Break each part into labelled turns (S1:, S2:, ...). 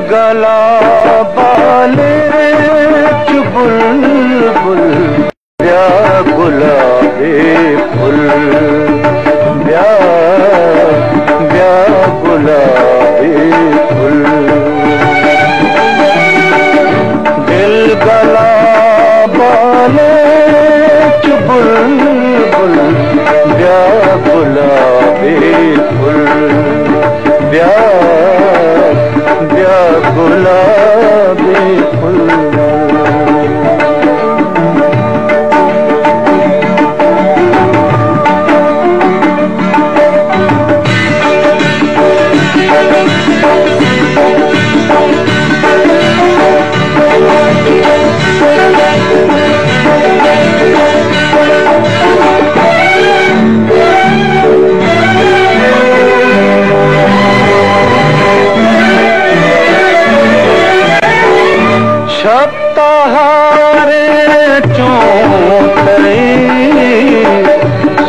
S1: गला बाले बुलबुल ब्या गुलाबे फुल ब्या ब्या गुलाबे फुल दिल गला बाले बुलबुल ब्या गुलाबे फुल ब्या ब्या गुलाबे फुल शब्दहारे चोंतरे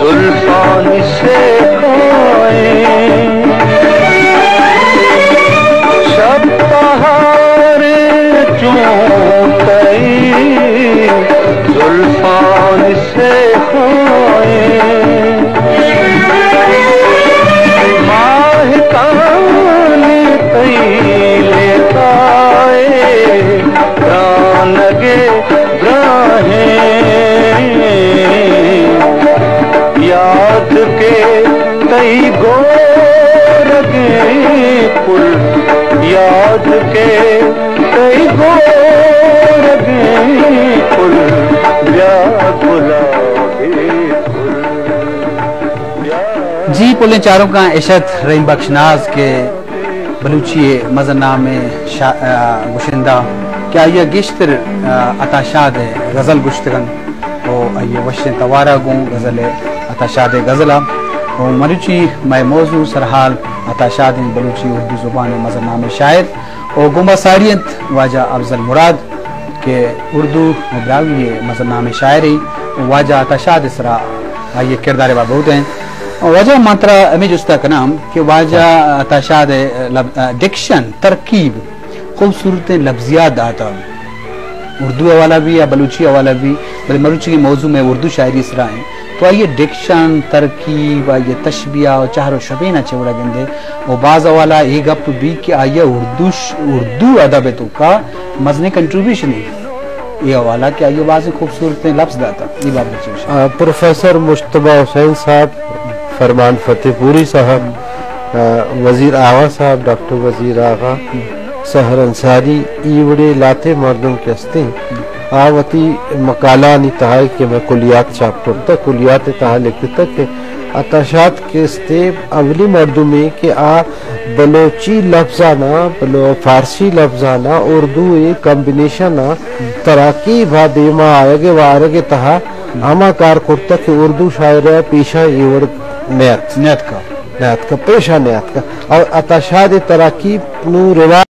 S1: जुल्फान से खोए शब्दहारे चोंतरे जुल्फान से खोए माह काली तैले लगे ब्राहे याद के कई गोरगे पुल याद के कई गोरगे पुल ब्या गुलाबे फुल।
S2: जी पुल चारों का इशत रहीम बख्शनाज के बलूची मज़नाम गुशिंदा क्या ये गिश्तर अताशाद गज़ल गुश्तगन और ये वशन तवारा गूँ गज़ल अताशाद गज़ला और मरुची मैं मौजू सरहाल अताशाद बलूची उर्दू ज़ुबान मज़नाम शायर और गुम्बा सारियत वाजा अफजल मुराद के उर्दू मुबरावी मज़नाम शायरी वाजा अताशाद इसरा ये किरदार बहुत हैं और वजह मात्रा अमी जुस्ता का नाम कि वाजा अताशाद डिक्शन तरकीब खूबसूरत लफ्जियात आता उर्दू वाला भी या बलूची वाला भी बल्कि मरुची के मौजू में उर्दू शायरी इसरा है तो आइए डिक्शन तरकीब आइए तशबिया और चारों शबीना चवड़ा गंदे और बाज़ वाला ये गप भी कि आइए उर्दू अदब तो का मजने कंट्रीब्यूशन है ये वाला कि आइए बाज़ खूबसूरत लफ्ज दाता ये बात
S3: प्रोफेसर मुश्तबा हुसैन साहब फरमान फतेहपुरी साहब वजीर आगा साहब डॉक्टर वजीर आगा सहर अंसारी ईवड़े लाते मर्दम के हस्ते आवती मकाला नितहाई के मैं कुलियात छापता तक कुलियात तहा लिखते तक के अताशात के स्तेब अवली मर्दों में के आ बलोची लफ्जाना बलो फारसी लफ्जाना उर्दू एक कॉम्बिनेशन तराकी भा देमा आगे वारगे तहा आमा कार कुर्ता के उर्दू शायर पेशा एवड़ न्यात का पेशा न्यात का और अताशात तराकी नू रिवाज